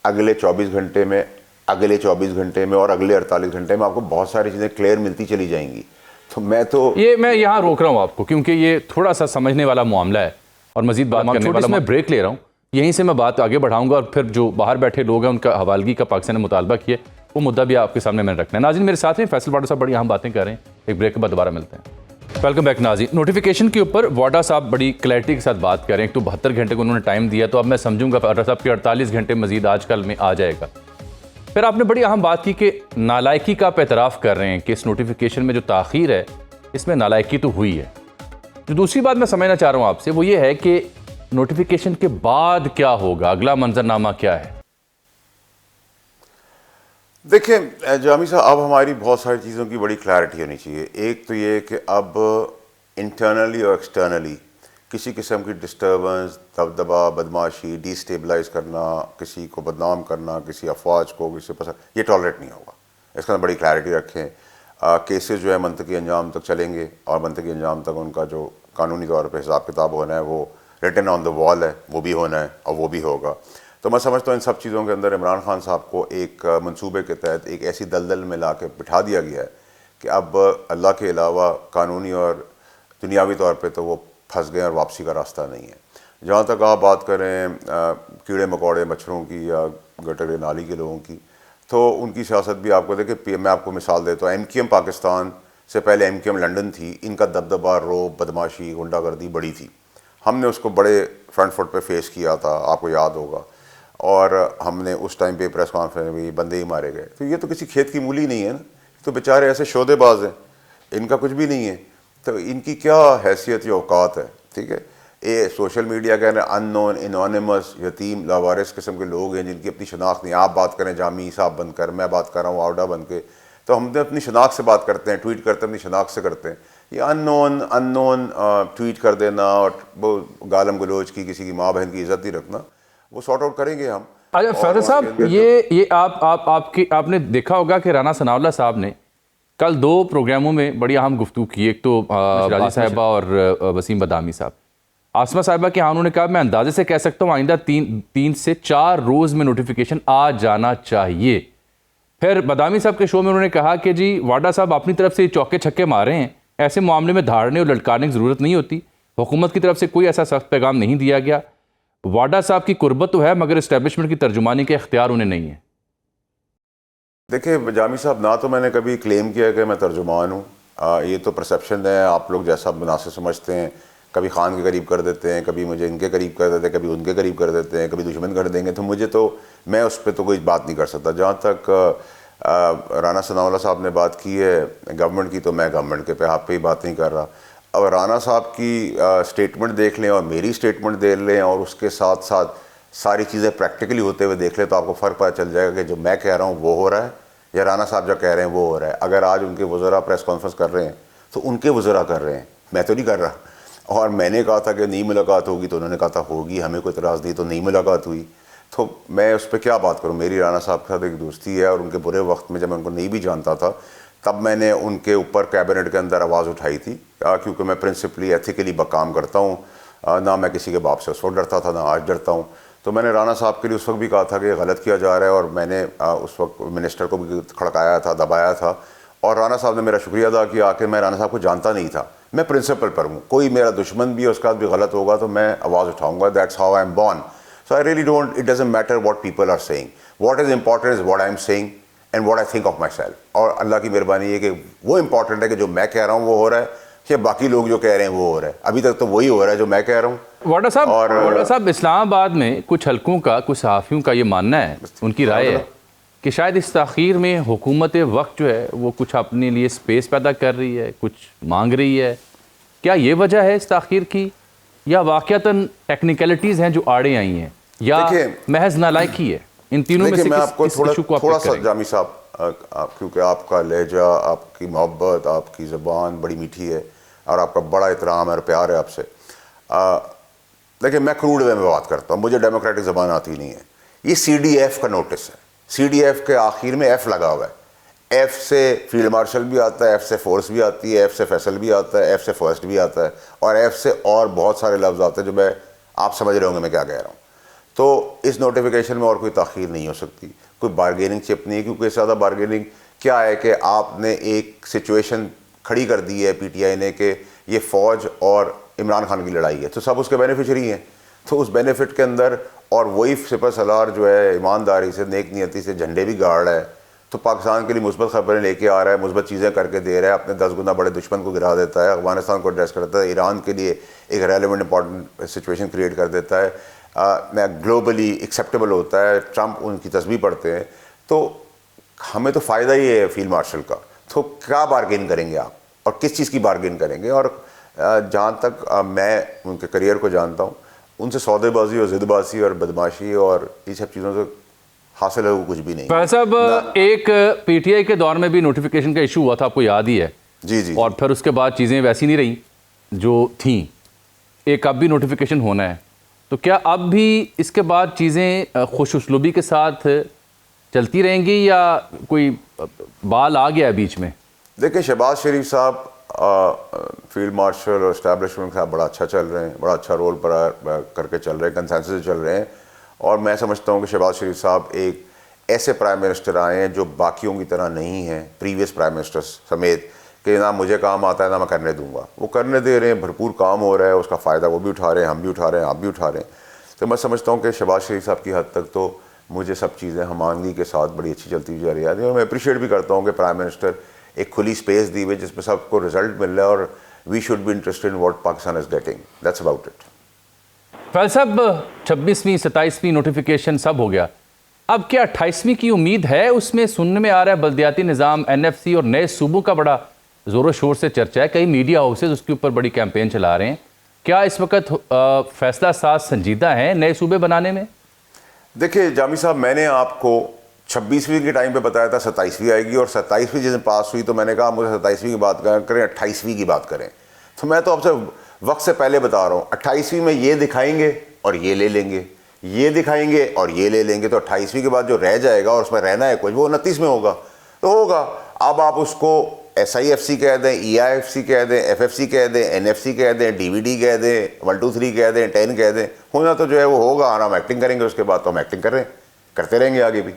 اگلے 24 گھنٹے میں, اگلے 24 گھنٹے میں اور اگلے 48 گھنٹے میں آپ کو بہت ساری چیزیں کلیئر ملتی چلی جائیں گی. تو میں یہاں روک رہا ہوں آپ کو, کیونکہ یہ تھوڑا سا سمجھنے والا معاملہ ہے اور مزید بات کرنے والا. میں بریک لے رہا ہوں, یہیں سے میں بات آگے بڑھاؤں گا, اور پھر جو باہر بیٹھے لوگ ہیں ان کا حوالگی کا پاکستان نے مطالبہ کیا, وہ مدعا بھی آپ کے سامنے میں نے رکھنا ہے. ناظرین میرے ساتھ ہیں فیصل باٹو صاحب, بڑی اہم باتیں کر رہے ہیں. ایک بریک کے بعد دوبارہ ملتے ہیں. ویلکم بیک ناظرین. نوٹیفیکیشن کے اوپر واڈا صاحب بڑی کلیئرٹی کے ساتھ بات کر رہے ہیں. ایک تو 72 گھنٹے کو انہوں نے ٹائم دیا, تو اب میں سمجھوں گا واڈا صاحب کے 48 گھنٹے مزید آج کل میں آ جائے گا. پھر آپ نے بڑی اہم بات کی کہ نالائکی کا آپ اعتراف کر رہے ہیں کہ اس نوٹیفیکیشن میں جو تاخیر ہے اس میں نالائکی تو ہوئی ہے. جو دوسری بات میں سمجھنا چاہ رہا ہوں آپ سے وہ یہ ہے کہ نوٹیفیکیشن کے بعد کیا ہوگا, اگلا منظرنامہ کیا ہے؟ دیکھیں جامی صاحب, اب ہماری بہت ساری چیزوں کی بڑی کلیئرٹی ہونی چاہیے. ایک تو یہ کہ اب انٹرنلی اور ایکسٹرنلی کسی قسم کی ڈسٹربنس, دبدبا, بدماشی, ڈی اسٹیبلائز کرنا, کسی کو بدنام کرنا, کسی افواج کو, کسی پسند, یہ ٹالریٹ نہیں ہوگا. اس کا بڑی کلیئرٹی رکھیں. کیسز جو ہے منطقی انجام تک چلیں گے, اور منطقی انجام تک ان کا جو قانونی طور پہ حساب کتاب ہونا ہے وہ ریٹن آن دا وال ہے, وہ بھی ہونا ہے اور وہ بھی ہوگا. تو میں سمجھتا ہوں ان سب چیزوں کے اندر عمران خان صاحب کو ایک منصوبے کے تحت ایک ایسی دلدل میں لا کے بٹھا دیا گیا ہے کہ اب اللہ کے علاوہ قانونی اور دنیاوی طور پہ تو وہ پھنس گئے اور واپسی کا راستہ نہیں ہے. جہاں تک آپ بات کریں کیڑے مکوڑے مچھروں کی یا گٹر نالی کے لوگوں کی, تو ان کی سیاست بھی آپ کو دیکھیں. میں آپ کو مثال دیتا ہوں, ایم کیو ایم پاکستان سے پہلے ایم کیو ایم لنڈن تھی, ان کا دبدبا, روب, بدماشی, غنڈہ گردی بڑی تھی. ہم نے اس کو بڑے فرنٹ فٹ پہ فیس کیا تھا, آپ کو یاد ہوگا, اور ہم نے اس ٹائم پہ پریس کانفرنس میں بندے ہی مارے گئے. تو یہ تو کسی کھیت کی مولی نہیں ہے نا, تو بیچارے ایسے شودے باز ہیں, ان کا کچھ بھی نہیں ہے. تو ان کی کیا حیثیت یا اوقات ہے؟ ٹھیک ہے, یہ سوشل میڈیا کے ان نون, انانیمس, یتیم, لاوارث قسم کے لوگ ہیں جن کی اپنی شناخت نہیں. آپ بات کریں جامی صاحب بن کر, میں بات کر رہا ہوں آوڈا بن کے, تو ہم نے اپنی شناخت سے بات کرتے ہیں, ٹویٹ کرتے ہیں اپنی شناخت سے کرتے ہیں. یہ ان نون ٹویٹ کر دینا اور وہ گالم گلوچ کی, کسی کی ماں بہن کی عزت نہیں رکھنا, وہ سارٹ آؤٹ کریں گے ہم. فیصل صاحب, یہ آپ نے دیکھا ہوگا کہ رانا ثناء اللہ صاحب نے کل 2 پروگراموں میں بڑی اہم گفتگو کی. ایک تو راضی صاحبہ اور وسیم بدامی صاحب. آسمہ صاحبہ کے ہاں انہوں نے کہا میں اندازے سے کہہ سکتا ہوں آئندہ 3 سے 4 روز میں نوٹیفیکیشن آ جانا چاہیے. پھر بدامی صاحب کے شو میں انہوں نے کہا کہ جی واڈا صاحب اپنی طرف سے چوکے چھکے مارے ہیں, ایسے معاملے میں دھاڑنے اور لٹکانے کی ضرورت نہیں ہوتی, حکومت کی طرف سے کوئی ایسا سخت پیغام نہیں دیا گیا. واڈا صاحب کی قربت تو ہے مگر اسٹیبلشمنٹ کی ترجمانی کے اختیار انہیں نہیں ہے. دیکھیں جامی صاحب, نہ تو میں نے کبھی کلیم کیا کہ میں ترجمان ہوں, یہ تو پرسیپشن ہے, آپ لوگ جیسا مناسب سمجھتے ہیں. کبھی خان کے قریب کر دیتے ہیں, کبھی مجھے ان کے قریب کر دیتے ہیں, کبھی ان کے قریب کر دیتے ہیں, کبھی دشمن کر دیں گے. تو مجھے تو, میں اس پہ تو کوئی بات نہیں کر سکتا. جہاں تک رانا ثناء اللہ صاحب نے بات کی ہے گورنمنٹ کی, تو میں گورنمنٹ کے پہ ہی بات نہیں کر رہا. اب رانا صاحب کی سٹیٹمنٹ دیکھ لیں اور میری سٹیٹمنٹ دیکھ لیں, اور اس کے ساتھ ساتھ ساری چیزیں پریکٹیکلی ہوتے ہوئے دیکھ لیں, تو آپ کو فرق پتہ چل جائے گا کہ جو میں کہہ رہا ہوں وہ ہو رہا ہے یا رانا صاحب جو کہہ رہے ہیں وہ ہو رہا ہے. اگر آج ان کے وزراء پریس کانفرنس کر رہے ہیں تو ان کے وزراء کر رہے ہیں, میں تو نہیں کر رہا. اور میں نے کہا تھا کہ نئی ملاقات ہوگی, تو انہوں نے کہا تھا ہوگی, ہمیں کوئی اعتراض نہیں, تو نئی ملاقات ہوئی. تو میں اس پہ کیا بات کروں؟ میری رانا صاحب کے ساتھ ایک دوستی ہے, اور ان کے برے وقت میں جب میں ان کو نہیں بھی جانتا تھا تب میں نے ان کے اوپر کیبنٹ کے اندر آواز اٹھائی تھی, کیونکہ میں پرنسپلی ایتھیکلی کام کرتا ہوں. نہ میں کسی کے باپ سے اس وقت ڈرتا تھا, نہ آج ڈرتا ہوں. تو میں نے رانا صاحب کے لیے اس وقت بھی کہا تھا کہ غلط کیا جا رہا ہے، اور میں نے اس وقت منسٹر کو بھی کھڑکایا تھا، دبایا تھا، اور رانا صاحب نے میرا شکریہ ادا کیا کہ میں رانا صاحب کو جانتا نہیں تھا، میں پرنسپل پر ہوں، کوئی میرا دشمن بھی اس کا بھی غلط ہوگا تو میں آواز اٹھاؤں گا. That's how I am born. So I really don't, it doesn't matter what people are seeing, what is important is what I am seeing and what I think of myself. اور اللہ کی مہربانی ہے کہ وہ important ہے کہ جو میں کہہ رہا ہوں وہ ہو رہا ہے، کہ باقی لوگ جو کہہ رہے ہیں وہ ہو رہا ہے. ابھی تک تو وہی ہو رہا ہے جو میں کہہ رہا ہوں. واڈا صاحب اسلام آباد میں کچھ حلقوں کا، کچھ صحافیوں کا یہ ماننا ہے، ان کی رائے ہے کہ شاید اس تاخیر میں حکومت وقت جو ہے وہ کچھ اپنے لیے سپیس پیدا کر رہی ہے، کچھ مانگ رہی ہے. کیا یہ وجہ ہے اس تاخیر کی، یا واقعتاً ٹیکنیکلٹیز ہیں جو آڑے آئی ہیں، یا محض نالائکی ہے؟ ان تینوں میں سے میں آپ کو کس ایشو کو تھوڑا سا جامی صاحب، کیونکہ آپ کا لہجہ، آپ کی محبت، آپ کی زبان بڑی میٹھی ہے اور آپ کا بڑا احترام اور پیار ہے آپ سے. دیکھیں میں کروڈ وے میں بات کرتا ہوں، مجھے ڈیموکریٹک زبان آتی نہیں ہے. یہ سی ڈی ایف کا نوٹس ہے، سی ڈی ایف کے آخر میں ایف لگا ہوا ہے. ایف سے فیلڈ مارشل بھی آتا ہے، ایف سے فورس بھی آتی ہے، ایف سے فیصل بھی آتا ہے، ایف سے فرسٹ بھی آتا ہے، اور ایف سے اور بہت سارے لفظ آتے ہیں جو میں، آپ سمجھ رہے ہوں گے میں کیا کہہ رہا ہوں. تو اس نوٹیفیکیشن میں اور کوئی تاخیر نہیں ہو سکتی، کوئی بارگیننگ چپ نہیں ہے، کیونکہ اس سے زیادہ بارگیننگ کیا ہے کہ آپ نے ایک سچویشن کھڑی کر دی ہے پی ٹی آئی نے کہ یہ فوج اور عمران خان کی لڑائی ہے، تو سب اس کے بینیفیشری ہیں. تو اس بینیفٹ کے اندر، اور وہی سپہ سالار جو ہے ایمانداری سے، نیک نیتی سے جھنڈے بھی گاڑ رہا ہے، تو پاکستان کے لیے مثبت خبریں لے کے آ رہا ہے، مثبت چیزیں کر کے دے رہا ہے، اپنے 10 گنا بڑے دشمن کو گرا دیتا ہے، افغانستان کو ایڈریس کرتا ہے، ایران کے لیے ایک ریلیونٹ امپورٹنٹ سچویشن کریٹ کر دیتا ہے، گلوبلی ایکسیپٹیبل ہوتا ہے. ٹرمپ ان کی تسبیح پڑھتے ہیں. تو ہمیں تو فائدہ ہی ہے فیلڈ مارشل کا. تو کیا بارگین کریں گے آپ، اور کس چیز کی بارگین کریں گے؟ اور جہاں تک میں ان کے کریئر کو جانتا ہوں، ان سے سودے بازی اور ضد بازی اور بدماشی اور یہ سب چیزوں سے حاصل ہے وہ کچھ بھی نہیں. فیض صاحب، ایک پی ٹی آئی کے دور میں بھی نوٹیفیکیشن کا ایشو ہوا تھا، آپ کو یاد ہی ہے. جی اور پھر اس کے بعد چیزیں ویسی نہیں رہیں جو تھیں. ایک اب بھی نوٹیفیکیشن ہونا ہے، تو کیا اب بھی اس کے بعد چیزیں خوش اسلوبی کے ساتھ چلتی رہیں گی، یا کوئی بال آ گیا بیچ میں؟ دیکھیں شہباز شریف صاحب فیلڈ مارشل اور اسٹیبلشمنٹ کے ساتھ بڑا اچھا چل رہے ہیں، بڑا اچھا رول کر کے چل رہے ہیں، کنسنسس سے چل رہے ہیں. اور میں سمجھتا ہوں کہ شہباز شریف صاحب ایک ایسے پرائم منسٹر آئے ہیں جو باقیوں کی طرح نہیں ہیں، پریویس پرائم منسٹر سمیت، کہ نہ مجھے کام آتا ہے نہ میں کرنے دوں گا. وہ کرنے دے رہے ہیں، بھرپور کام ہو رہا ہے، اس کا فائدہ وہ بھی اٹھا رہے ہیں، ہم بھی اٹھا رہے ہیں، آپ بھی اٹھا رہے ہیں. تو میں سمجھتا ہوں کہ شہباز شریف صاحب کی حد تک تو مجھے سب چیزیں ہمانگی کے ساتھ بڑی اچھی چلتی ہوئی جا رہی ہے. اور میں اپریشیٹ بھی کرتا ہوں کہ پرائم منسٹر ایک کھلی اسپیس دی ہوئی جس میں سب کو رزلٹ مل رہا ہے، اور we should be interested in what Pakistan is getting. That's about it. Faiz صاحب، 26ویں 27ویں نوٹیفیکیشن سب ہو گیا، اب کیا 28ویں کی امید ہے؟ اس میں سننے میں آ رہا ہے بلدیاتی نظام، این ایف سی اور نئے صوبوں کا بڑا زور و شور سے چرچا ہے، کئی میڈیا ہاؤسز اس کے اوپر بڑی کیمپین چلا رہے ہیں. کیا اس وقت فیصلہ ساز سنجیدہ ہیں نئے صوبے بنانے میں؟ دیکھیں جامی صاحب، میں نے آپ کو 26ویں کے ٹائم پہ بتایا تھا 27ویں آئے گی، اور 27ویں جس دن پاس ہوئی تو میں نے کہا مجھے 27ویں کی بات کریں، 28ویں کی بات کریں. تو میں تو آپ سے وقت سے پہلے بتا رہا ہوں، 28ویں میں یہ دکھائیں گے اور یہ لے لیں گے، یہ دکھائیں گے اور یہ لے لیں گے. تو 28ویں کے بعد جو رہ جائے گا اور اس میں رہنا ہے کچھ، وہ 29 میں ہوگا تو ہوگا. اب آپ اس کو ایس آئی ایف سی کہہ دیں، ای آئی ایف سی کہہ دیں، ایف ایف سی کہہ دیں، این ایف سی کہہ دیں، ڈی وی ڈی کہہ دیں، 1 2 3 کہہ دیں، 10 کہہ دیں، ہونا تو جو ہے وہ ہوگا. اور ہم ایکٹنگ کریں گے، اس کے بعد تو ہم ایکٹنگ کر رہے ہیں، کرتے رہیں گے آگے بھی.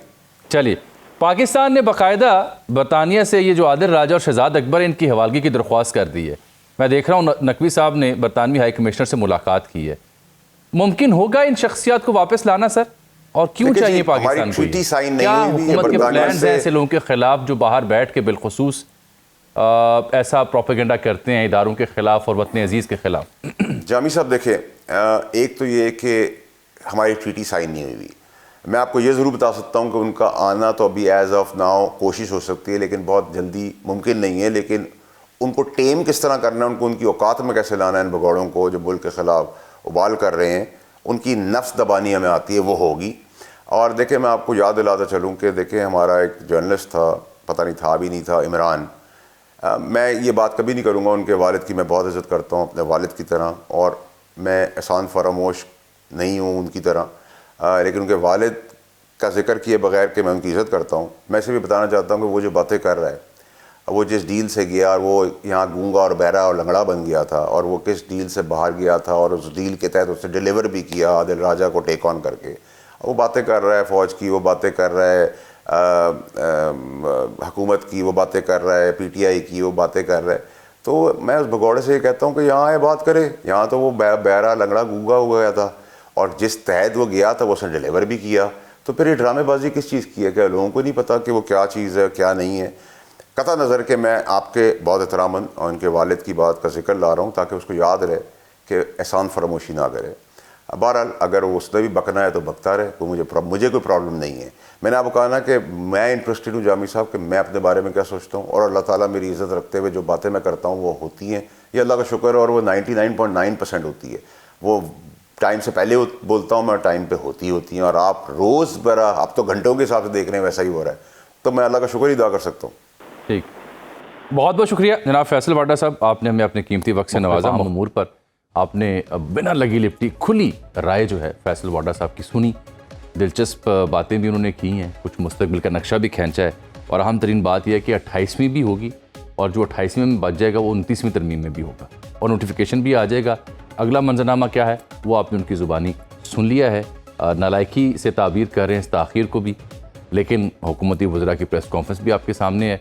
چلیے، پاکستان نے باقاعدہ برطانیہ سے یہ جو عادل راجہ اور شہزاد اکبر ان کی حوالگی کی درخواست کر دی ہے. میں دیکھ رہا ہوں نقوی صاحب نے برطانوی ہائی کمشنر سے ملاقات کی ہے. ممکن ہوگا ان شخصیات کو واپس لانا سر؟ اور کیوں چاہیے پاکستان کو؟ کیا حکومت کے پلانز ہیں ایسے لوگوں کے خلاف جو باہر بیٹھ کے بالخصوص ایسا پروپیگنڈا کرتے ہیں اداروں کے خلاف اور وطن عزیز کے خلاف؟ جامی صاحب دیکھیں، ایک تو یہ کہ ہماری ٹریٹی سائن نہیں ہوئی. میں آپ کو یہ ضرور بتا سکتا ہوں کہ ان کا آنا تو ابھی ایز آف ناؤ کوشش ہو سکتی ہے، لیکن بہت جلدی ممکن نہیں ہے. لیکن ان کو ٹیم کس طرح کرنا ہے، ان کو ان کی اوقات میں کیسے لانا ہے، ان بگوڑوں کو جو ملک کے خلاف ابال کر رہے ہیں، ان کی نفس دبانی ہمیں آتی ہے، وہ ہوگی. اور دیکھیں میں آپ کو یاد دلاتا چلوں کہ دیکھیں ہمارا ایک جرنلسٹ تھا، پتہ نہیں تھا بھی نہیں تھا، عمران. میں یہ بات کبھی نہیں کروں گا ان کے والد کی، میں بہت عزت کرتا ہوں اپنے والد کی طرح، اور میں احسان فراموش نہیں ہوں ان کی طرح، لیکن ان کے والد کا ذکر کیے بغیر کہ میں ان کی عزت کرتا ہوں. میں اسے بھی بتانا چاہتا ہوں کہ وہ جو باتیں کر رہا ہے وہ جس ڈیل سے گیا اور وہ یہاں گونگا اور بہرا اور لنگڑا بن گیا تھا، اور وہ کس ڈیل سے باہر گیا تھا اور اس ڈیل کے تحت اس نے ڈیلیور بھی کیا عادل راجہ کو ٹیک آن کر کے. وہ باتیں کر رہا ہے فوج کی، وہ باتیں کر رہا ہے حکومت کی، وہ باتیں کر رہا ہے پی ٹی آئی کی، وہ باتیں کر رہا ہے. تو میں اس بھگوڑے سے یہ کہتا ہوں کہ یہاں آئے بات کرے. یہاں تو وہ بہرا لنگڑا گونگا ہو گیا تھا اور جس تحت وہ گیا تھا وہ اس نے ڈیلیور بھی کیا. تو پھر یہ ڈرامے بازی کس چیز کی ہے؟ کہ لوگوں کو نہیں پتا کہ وہ کیا چیز ہے کیا نہیں ہے. قطع نظر کہ میں آپ کے بہت احتراماً اور ان کے والد کی بات کا ذکر لا رہا ہوں تاکہ اس کو یاد رہے کہ احسان فراموشی نہ کرے. بہرحال اگر اس نے بھی بکنا ہے تو بکتا رہے، مجھے کوئی پرابلم نہیں ہے. میں نے آپ کو کہا نا کہ میں انٹرسٹڈ ہوں جامی صاحب کہ میں اپنے بارے میں کیا سوچتا ہوں، اور اللہ تعالیٰ میری عزت رکھتے ہوئے جو باتیں میں کرتا ہوں وہ ہوتی ہیں، یہ اللہ کا شکر ہے، اور وہ 99.9% ہوتی ہے. وہ ٹائم سے پہلے بولتا ہوں میں، ٹائم پہ ہوتی ہیں، اور آپ روز برا آپ تو گھنٹوں کے حساب سے دیکھ رہے ہیں ویسا ہی ہو رہا ہے. تو میں اللہ کا شکر ہی ادا کر سکتا ہوں. ٹھیک، بہت بہت شکریہ جناب فیصل واڈا صاحب، آپ نے ہمیں اپنے قیمتی وقت سے نوازا. امور پر آپ نے بنا لگی لپٹی کھلی رائے جو ہے فیصل واڈا صاحب کی سنی، دلچسپ باتیں بھی انہوں نے کی ہیں، کچھ مستقبل کا نقشہ بھی کھینچا ہے، اور اہم ترین بات یہ ہے کہ 28ویں بھی ہوگی، اور جو 28ویں میں بچ جائے گا وہ 29ویں ترمیم میں بھی ہوگا، اور نوٹیفیکیشن بھی آ جائے گا. اگلا منظرنامہ کیا ہے وہ آپ نے ان کی زبانی سن لیا ہے. نالائکی سے تعبیر کر رہے ہیں اس تاخیر کو بھی، لیکن حکومتی وزراء کی پریس کانفرنس بھی آپ کے سامنے ہے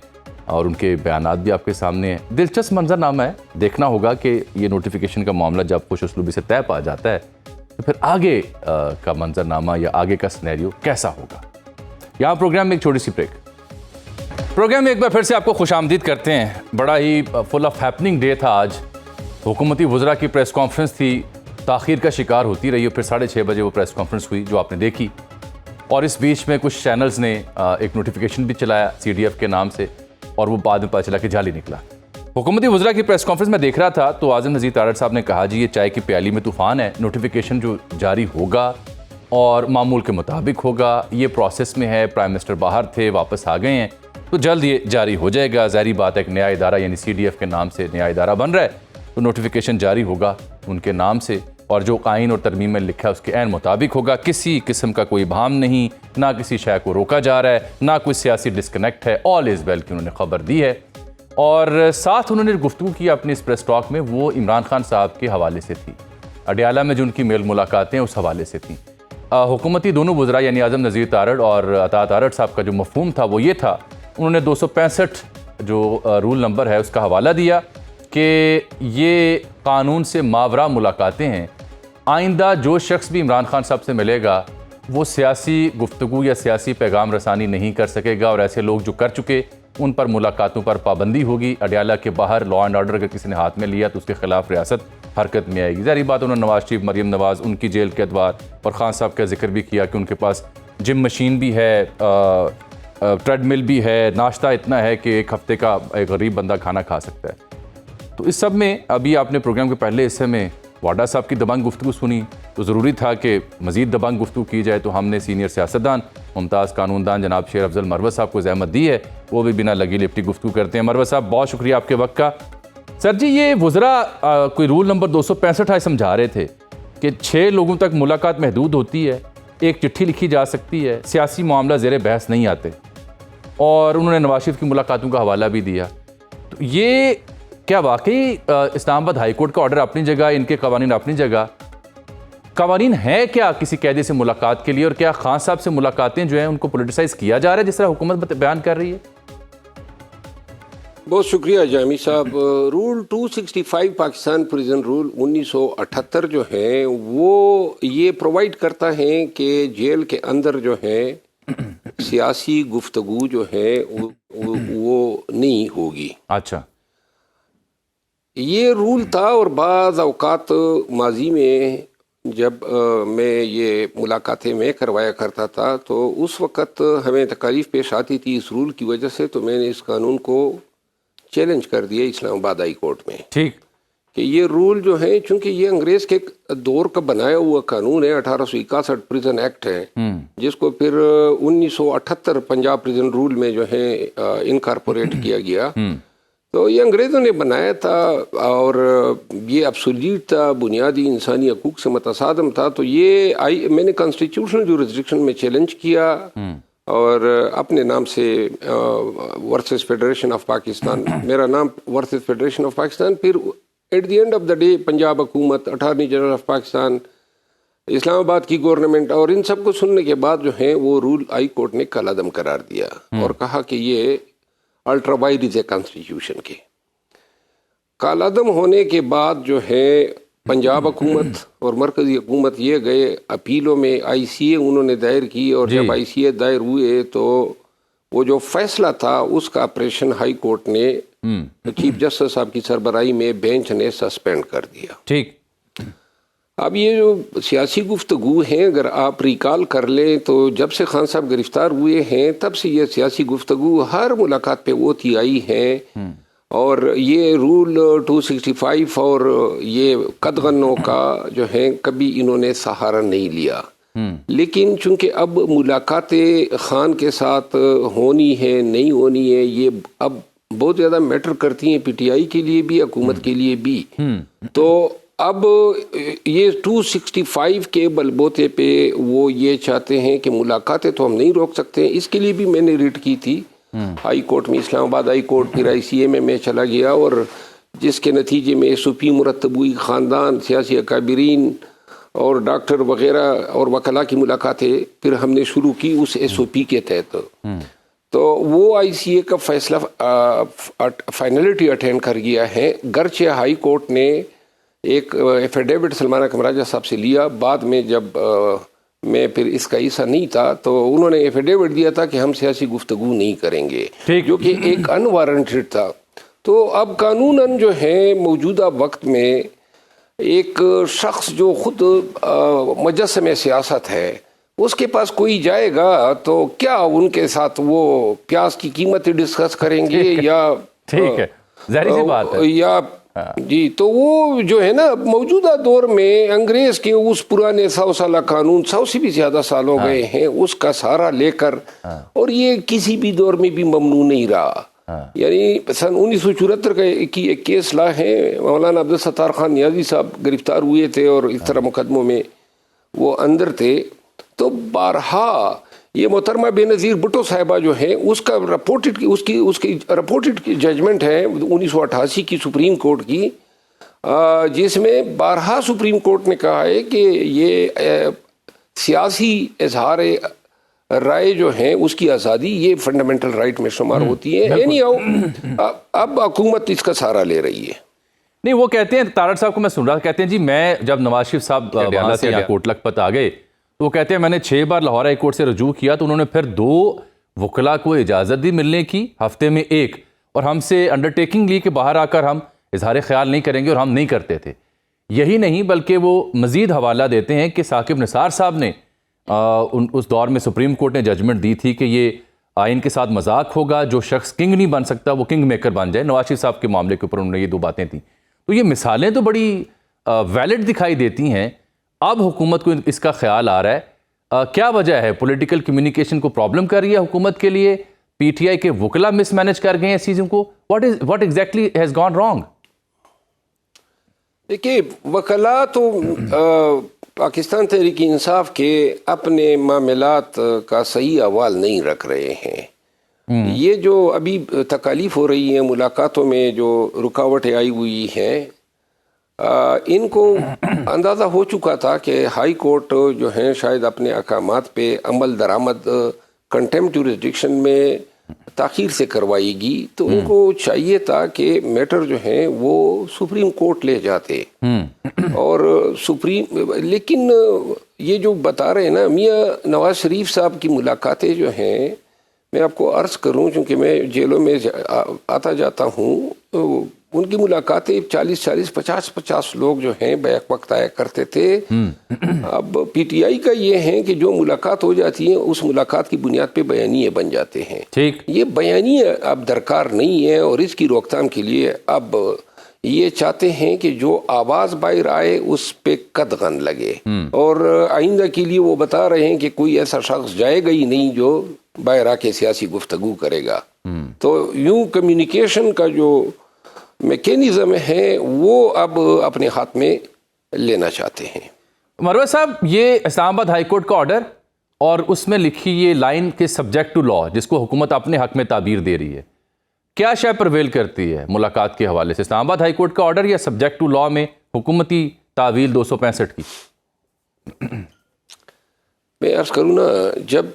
اور ان کے بیانات بھی آپ کے سامنے ہیں. دلچسپ منظرنامہ ہے، دیکھنا ہوگا کہ یہ نوٹیفیکیشن کا معاملہ جب خوش اسلوبی سے طے پا جاتا ہے تو پھر آگے کا منظرنامہ یا آگے کا سینیریو کیسا ہوگا. یہاں پروگرام میں ایک چھوٹی سی بریک. پروگرام میں ایک بار پھر سے آپ کو خوش آمدید کرتے ہیں. بڑا ہی فل آف ہیپننگ ڈے تھا آج. حکومتی وزراء کی پریس کانفرنس تھی، تاخیر کا شکار ہوتی رہی، اور پھر 6:30 بجے وہ پریس کانفرنس ہوئی جو آپ نے دیکھی. اور اس بیچ میں کچھ چینلز نے ایک نوٹیفیکیشن بھی چلایا CDF کے نام سے، اور وہ بعد میں پتہ چلا کہ جعلی نکلا. حکومتی وزراء کی پریس کانفرنس میں دیکھ رہا تھا تو اعظم نذیر تارڑ صاحب نے کہا جی یہ چائے کی پیالی میں طوفان ہے، نوٹیفیکیشن جو جاری ہوگا اور معمول کے مطابق ہوگا، یہ پروسیس میں ہے، پرائم منسٹر باہر تھے واپس آ گئے ہیں تو جلد یہ جاری ہو جائے گا. ظاہری بات ہے ایک نیا ادارہ یعنی CDF کے نام سے نیا ادارہ بن رہا ہے تو نوٹیفیکیشن جاری ہوگا ان کے نام سے، اور جو قائن اور ترمیم میں لکھا ہے اس کے عین مطابق ہوگا. کسی قسم کا کوئی ابہام نہیں، نہ کسی شے کو روکا جا رہا ہے، نہ کوئی سیاسی ڈسکنیکٹ ہے. آل از ویل کی انہوں نے خبر دی ہے. اور ساتھ انہوں نے گفتگو کی اپنے اس پریس ٹاک میں وہ عمران خان صاحب کے حوالے سے تھی، اڈیالہ میں جو ان کی میل ملاقاتیں اس حوالے سے تھیں. حکومتی دونوں وزراء یعنی اعظم نذیر تارڑ اور عطا تارڑ صاحب کا جو مفہوم تھا وہ یہ تھا، انہوں نے 265 جو رول نمبر ہے اس کا حوالہ دیا کہ یہ قانون سے ماورا ملاقاتیں ہیں. آئندہ جو شخص بھی عمران خان صاحب سے ملے گا وہ سیاسی گفتگو یا سیاسی پیغام رسانی نہیں کر سکے گا، اور ایسے لوگ جو کر چکے ان پر ملاقاتوں پر پابندی ہوگی. اڈیالہ کے باہر لا اینڈ آرڈر اگر کسی نے ہاتھ میں لیا تو اس کے خلاف ریاست حرکت میں آئے گی. ظاہری بات انہوں نے نواز شریف، مریم نواز، ان کی جیل کے ادوار اور خان صاحب کا ذکر بھی کیا کہ ان کے پاس جم مشین بھی ہے، ٹریڈ مل بھی ہے، ناشتہ اتنا ہے کہ ایک ہفتے کا ایک غریب بندہ کھانا کھا سکتا ہے. تو اس سب میں ابھی آپ نے پروگرام کے پہلے حصے میں واڈا صاحب کی دبنگ گفتگو سنی تو ضروری تھا کہ مزید دبنگ گفتگو کی جائے. تو ہم نے سینئر سیاستدان، ممتاز قانون دان جناب شیر افضل مروت صاحب کو زحمت دی ہے، وہ بھی بنا لگی لپٹی گفتگو کرتے ہیں. مروت صاحب بہت شکریہ آپ کے وقت کا. سر جی یہ وزراء کوئی رول نمبر 265 سمجھا رہے تھے کہ 6 لوگوں تک ملاقات محدود ہوتی ہے، ایک چٹھی لکھی جا سکتی ہے، سیاسی معاملہ زیر بحث نہیں آتے، اور انہوں نے نواز شریف کی ملاقاتوں کا حوالہ بھی دیا. تو یہ کیا واقعی اسلام آباد ہائی کورٹ کا آرڈر اپنی جگہ، ان کے قوانین اپنی جگہ، قوانین ہے کیا کسی قیدی سے ملاقات کے لیے، اور کیا خان صاحب سے ملاقاتیں جو ہیں ان کو پولیٹیسائز کیا جا رہا ہے جس طرح حکومت بیان کر رہی ہے؟ بہت شکریہ جامی صاحب. رول 265 پاکستان پریزن رول 1978 جو ہیں وہ یہ پرووائڈ کرتا ہے کہ جیل کے اندر جو ہے سیاسی گفتگو جو ہے وہ نہیں ہوگی. اچھا، یہ رول تھا، اور بعض اوقات ماضی میں جب میں یہ ملاقاتیں میں کروایا کرتا تھا تو اس وقت ہمیں تکالیف پیش آتی تھی اس رول کی وجہ سے، تو میں نے اس قانون کو چیلنج کر دیا اسلام آباد ہائی کورٹ میں. ٹھیک، کہ یہ رول جو ہے چونکہ یہ انگریز کے دور کا بنایا ہوا قانون ہے، 1861 پریزن ایکٹ ہے، جس کو پھر 1978 پنجاب پریزن رول میں جو ہے انکارپوریٹ کیا گیا. تو یہ انگریزوں نے بنایا تھا اور یہ ابسولیٹ تھا، بنیادی انسانی حقوق سے متصادم تھا. تو یہ میں نے کانسٹیٹیوشنل جورسڈکشن میں چیلنج کیا اور اپنے نام سے ورسز فیڈریشن آف پاکستان، میرا نام ورسز فیڈریشن آف پاکستان. پھر at the end of the day Punjab حکومت، attorney general of Pakistan, Islamabad کی گورنمنٹ اور ان سب کو سننے کے بعد جو ہے وہ رول ہائی کورٹ نے کالعدم قرار دیا اور کہا کہ یہ الٹرا وائرز ہے کانسٹیٹیوشن کے. کالعدم ہونے کے بعد جو ہے پنجاب حکومت اور مرکزی حکومت یہ گئے اپیلوں میں، آئی سی اے انہوں نے دائر کی، اور جب آئی سی اے دائر ہوئے تو وہ جو فیصلہ تھا اس کا آپریشن ہائی کورٹ نے چیف جسٹس صاحب کی سربراہی میں بینچ نے سسپینڈ کر دیا. ٹھیک. اب یہ جو سیاسی گفتگو ہیں اگر آپ ریکال کر لیں تو جب سے خان صاحب گرفتار ہوئے ہیں تب سے یہ سیاسی گفتگو ہر ملاقات پہ ہوتی آئی ہے، اور یہ رول 265 اور یہ قدغنوں کا جو ہے کبھی انہوں نے سہارا نہیں لیا. لیکن چونکہ اب ملاقاتیں خان کے ساتھ ہونی ہے نہیں ہونی ہے یہ اب بہت زیادہ میٹر کرتی ہیں، پی ٹی آئی کے لیے بھی حکومت کے لیے بھی. تو اب یہ 265 کے بلبوتے پہ وہ یہ چاہتے ہیں کہ ملاقاتیں تو ہم نہیں روک سکتے. اس کے لیے بھی میں نے ریٹ کی تھی ہائی کورٹ میں، اسلام آباد ہائی کورٹ، پھر آئی سی اے میں چلا گیا، اور جس کے نتیجے میں ایس او پی مرتب ہوئی، خاندان، سیاسی اکابرین اور ڈاکٹر وغیرہ اور وکلاء کی ملاقاتیں پھر ہم نے شروع کی اس ایس او پی کے تحت. تو وہ آئی سی اے کا فیصلہ فائنلٹی اٹینڈ کر گیا ہے، گرچہ ہائی کورٹ نے ایک ایفیڈیوٹ سلمان اکرم راجہ صاحب سے لیا. بعد میں جب میں پھر اس کا حصہ نہیں تھا تو انہوں نے ایفیڈیوٹ دیا تھا کہ ہم سیاسی گفتگو نہیں کریں گے، جو کہ ایک انوارنٹڈ تھا. تو اب قانوناً جو ہے موجودہ وقت میں ایک شخص جو خود مجسمِ سیاست ہے اس کے پاس کوئی جائے گا تو کیا ان کے ساتھ وہ پیاز کی قیمتیں ڈسکس کریں گے یا ٹھیک ہے ظاہر سی بات ہے یا جی. تو وہ جو ہے نا موجودہ دور میں انگریز کے اس پرانے 100 سالہ قانون، 100 سے بھی زیادہ سال ہو گئے ہیں، اس کا سہارا لے کر، اور یہ کسی بھی دور میں بھی ممنوع نہیں رہا. یعنی سن 1974 کی ایک کیس لا ہے، مولانا عبدالستار خان نیازی صاحب گرفتار ہوئے تھے اور اس طرح مقدموں میں وہ اندر تھے. تو بارہا یہ محترمہ بے نظیر بھٹو صاحبہ جو ہے اس کا اس کی رپورٹڈ ججمنٹ ہے 1988 کی سپریم کورٹ کی، جس میں بارہا سپریم کورٹ نے کہا ہے کہ یہ سیاسی اظہار رائے جو ہیں اس کی آزادی یہ فنڈامنٹل رائٹ میں شمار ہوتی ہے. اینی ہاؤ اب حکومت اس کا سہارا لے رہی ہے. نہیں وہ کہتے ہیں، تارڑ صاحب کو میں سن رہا، کہتے ہیں جی میں جب نواز شریف صاحب وہاں سے یہاں کوٹ لکھپت آ گئے تو وہ کہتے ہیں میں نے 6 بار لاہور ہائی کورٹ سے رجوع کیا تو انہوں نے پھر 2 وکلاء کو اجازت دی ملنے کی، ہفتے میں 1، اور ہم سے انڈرٹیکنگ لی کہ باہر آ کر ہم اظہار خیال نہیں کریں گے، اور ہم نہیں کرتے تھے. یہی نہیں بلکہ وہ مزید حوالہ دیتے ہیں کہ ثاقب نثار صاحب نے اس دور میں سپریم کورٹ نے ججمنٹ دی تھی کہ یہ آئین کے ساتھ مذاق ہوگا، جو شخص کنگ نہیں بن سکتا وہ کنگ میکر بن جائے. نواز شریف صاحب کے معاملے کے اوپر انہوں نے یہ 2 باتیں تھیں. تو یہ مثالیں تو بڑی ویلڈ دکھائی دیتی ہیں. اب حکومت کو اس کا خیال آ رہا ہے، کیا وجہ ہے؟ پولیٹیکل کمیونیکیشن کو پرابلم کر رہی ہے حکومت کے لیے؟ پی ٹی آئی کے وکلا مس مینج کر گئے ہیں اس چیزوں کو؟ What exactly has gone wrong? دیکھیے وکلا تو پاکستان تحریک انصاف کے اپنے معاملات کا صحیح احوال نہیں رکھ رہے ہیں. یہ جو ابھی تکالیف ہو رہی ہیں ملاقاتوں میں، جو رکاوٹیں آئی ہوئی ہیں، ان کو اندازہ ہو چکا تھا کہ ہائی کورٹ جو ہیں شاید اپنے احکامات پہ عمل درآمد کنٹیمپٹ جورسڈکشن میں تاخیر سے کروائے گی. تو ان کو چاہیے تھا کہ میٹر جو ہیں وہ سپریم کورٹ لے جاتے، اور لیکن یہ جو بتا رہے ہیں نا میاں نواز شریف صاحب کی ملاقاتیں جو ہیں، میں آپ کو عرض کروں چونکہ میں جیلوں میں آتا جاتا ہوں، ان کی ملاقاتیں 40 50 لوگ جو ہیں بیک وقت آیا کرتے تھے. اب پی ٹی آئی کا یہ ہے کہ جو ملاقات ہو جاتی ہیں اس ملاقات کی بنیاد پہ بیانیے بن جاتے ہیں. یہ بیانیے اب درکار نہیں ہے، اور اس کی روک تھام کے لیے اب یہ چاہتے ہیں کہ جو آواز باہر آئے اس پہ قدغن لگے، اور آئندہ کے لیے وہ بتا رہے ہیں کہ کوئی ایسا شخص جائے گا ہی نہیں جو باہر آ کے سیاسی گفتگو کرے گا. تو یوں کمیونیکیشن کا جو میکینزم ہے وہ اب اپنے ہاتھ میں لینا چاہتے ہیں. مروت صاحب، یہ اسلام آباد ہائی کورٹ کا آرڈر اور اس میں لکھی یہ لائن کہ سبجیکٹ ٹو لا، جس کو حکومت اپنے حق میں تعبیر دے رہی ہے، کیا شے پرویل کرتی ہے ملاقات کے حوالے سے؟ اسلام آباد ہائی کورٹ کا آرڈر یا سبجیکٹ ٹو لا میں حکومتی تعویل 265 کی؟ میں عرض کروں نا، جب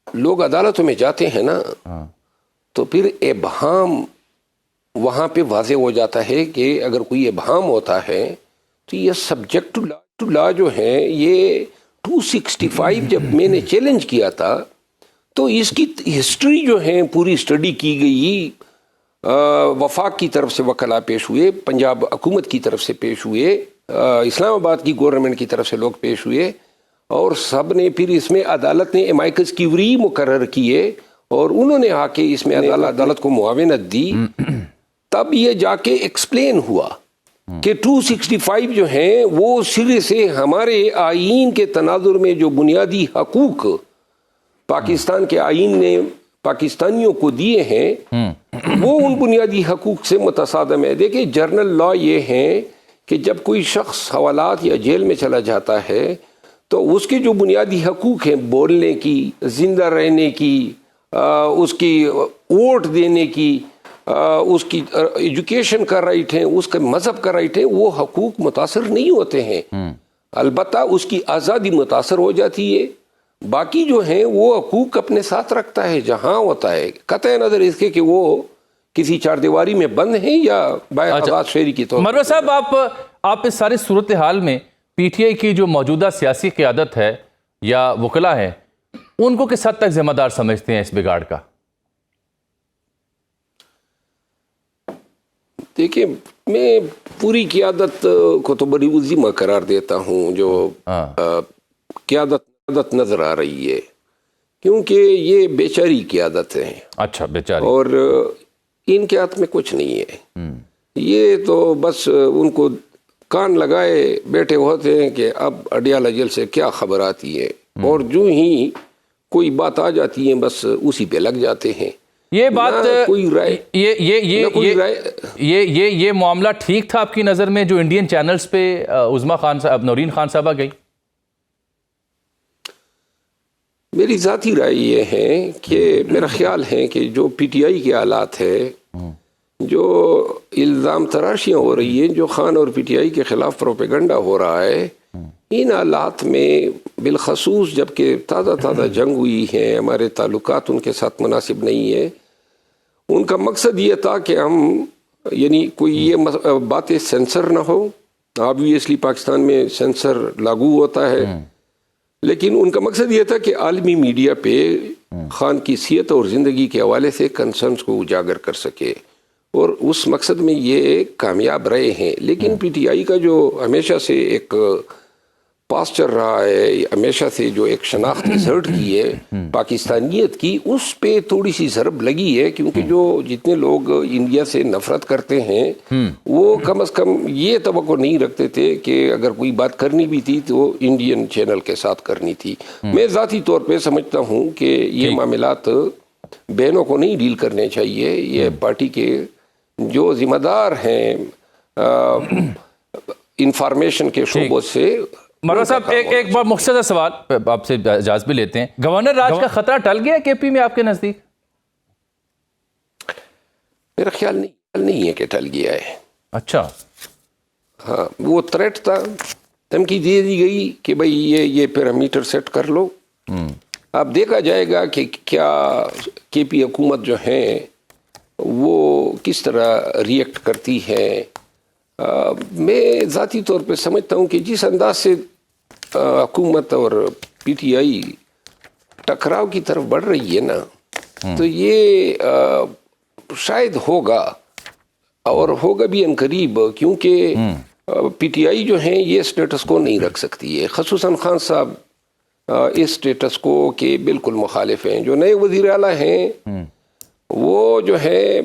لوگ عدالتوں میں جاتے ہیں نا تو پھر ابہام وہاں پہ واضح ہو جاتا ہے کہ اگر کوئی ابہام ہوتا ہے تو یہ سبجیکٹ ٹو لا جو ہے، یہ 265 جب میں نے چیلنج کیا تھا تو اس کی ہسٹری جو ہے پوری اسٹڈی کی گئی، وفاق کی طرف سے وکلاء پیش ہوئے، پنجاب حکومت کی طرف سے پیش ہوئے، اسلام آباد کی گورنمنٹ کی طرف سے لوگ پیش ہوئے، اور سب نے پھر اس میں عدالت نے امائکس کیوری مقرر کیے اور انہوں نے آ کے اس میں عدالت کو معاونت دی، تب یہ جا کے ایکسپلین ہوا کہ 265 جو ہیں وہ سرے سے ہمارے آئین کے تناظر میں جو بنیادی حقوق پاکستان کے آئین نے پاکستانیوں کو دیے ہیں وہ ان بنیادی حقوق سے متصادم ہے۔ دیکھیں، جرنل لا یہ ہے کہ جب کوئی شخص حوالات یا جیل میں چلا جاتا ہے تو اس کے جو بنیادی حقوق ہیں، بولنے کی، زندہ رہنے کی، اس کی ووٹ دینے کی، اس کی ایجوکیشن کا رائٹ ہے، اس کے مذہب کا رائٹ ہے، وہ حقوق متاثر نہیں ہوتے ہیں۔ البتہ اس کی آزادی متاثر ہو جاتی ہے، باقی جو ہیں وہ حقوق اپنے ساتھ رکھتا ہے جہاں ہوتا ہے، قطع نظر اس کے کہ وہ کسی چار دیواری میں بند ہیں یا آزاد شہری کی طور۔ مروت صاحب، آپ اس ساری صورتحال میں پی ٹی آئی کی جو موجودہ سیاسی قیادت ہے یا وکلاء ہیں، ان کو کس حد تک ذمہ دار سمجھتے ہیں اس بگاڑ کا؟ دیکھیں، میں پوری قیادت کو تو بڑی ذمہ قرار دیتا ہوں جو قیادت نظر آ رہی ہے، کیونکہ یہ بیچاری قیادت ہے۔ اچھا، بیچاری، اور ان کے ہاتھ میں کچھ نہیں ہے، یہ تو بس ان کو کان لگائے بیٹھے ہوتے ہیں کہ اب اڈیالہ جیل سے کیا خبر آتی ہے، اور جو ہی کوئی بات آ جاتی ہے بس اسی پہ لگ جاتے ہیں۔ یہ بات، یہ معاملہ ٹھیک تھا آپ کی نظر میں جو انڈین چینلز پہ عظمیٰ خان صاحب، نورین خان صاحبہ گئی؟ میری ذاتی رائے یہ ہے کہ میرا خیال ہے کہ جو پی ٹی آئی کے حالات ہے، جو الزام تراشیاں ہو رہی ہیں، جو خان اور پی ٹی آئی کے خلاف پروپیگنڈا ہو رہا ہے، ان حالات میں بالخصوص جب کہ تازہ جنگ ہوئی ہے، ہمارے تعلقات ان کے ساتھ مناسب نہیں ہے، ان کا مقصد یہ تھا کہ ہم یعنی کوئی یہ باتیں سینسر نہ ہو۔ آبویسلی پاکستان میں سینسر لاگو ہوتا ہے، لیکن ان کا مقصد یہ تھا کہ عالمی میڈیا پہ خان کی صحت اور زندگی کے حوالے سے کنسرنز کو اجاگر کر سکے، اور اس مقصد میں یہ کامیاب رہے ہیں۔ لیکن پی ٹی آئی کا جو ہمیشہ سے ایک پاسچر رہا ہے، ہمیشہ سے جو ایک شناخت ایسرٹ کی ہے پاکستانیت کی، اس پہ تھوڑی سی ضرب لگی ہے، کیونکہ جو جتنے لوگ انڈیا سے نفرت کرتے ہیں وہ کم از کم یہ توقع نہیں رکھتے تھے کہ اگر کوئی بات کرنی بھی تھی تو انڈین چینل کے ساتھ کرنی تھی۔ میں ذاتی طور پہ سمجھتا ہوں کہ یہ معاملات بہنوں کو نہیں ڈیل کرنے چاہیے، یہ پارٹی کے جو ذمہ دار ہیں انفارمیشن کے شعبوں سے۔ مروت صاحب، ایک بار مختصر سوال آپ سے اجازت بھی لیتے ہیں، گورنر راج کا خطرہ ٹل گیا کے پی میں آپ کے نزدیک؟ میرا خیال نہیں ہے کہ ٹل گیا ہے۔ اچھا، ہاں، وہ تھریٹ تھا، دھمکی دے دی گئی کہ بھئی یہ پیرامیٹر سیٹ کر لو، اب دیکھا جائے گا کہ کیا کے پی حکومت جو ہیں وہ کس طرح ریئیکٹ کرتی ہے۔ میں ذاتی طور پہ سمجھتا ہوں کہ جس انداز سے حکومت اور پی ٹی آئی ٹکراؤ کی طرف بڑھ رہی ہے نا، تو یہ شاید ہوگا، اور ہوگا بھی عنقریب، کیونکہ پی ٹی آئی جو ہیں یہ اسٹیٹس کو نہیں رکھ سکتی ہے، خصوصاً خان صاحب اس اسٹیٹس کو کے بالکل مخالف ہیں۔ جو نئے وزیر اعلیٰ ہیں وہ جو ہے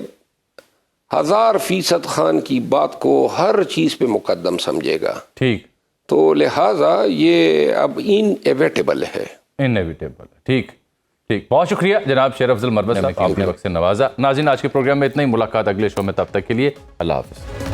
1000% خان کی بات کو ہر چیز پہ مقدم سمجھے گا، ٹھیک، تو لہٰذا یہ اب انیویٹیبل ہے۔ ٹھیک، بہت شکریہ جناب شیر افضل مربت صاحب، آپ نے وقت سے نوازا۔ ناظرین، آج کے پروگرام میں اتنا ہی، ملاقات اگلے شو میں، تب تک کے لیے اللہ حافظ۔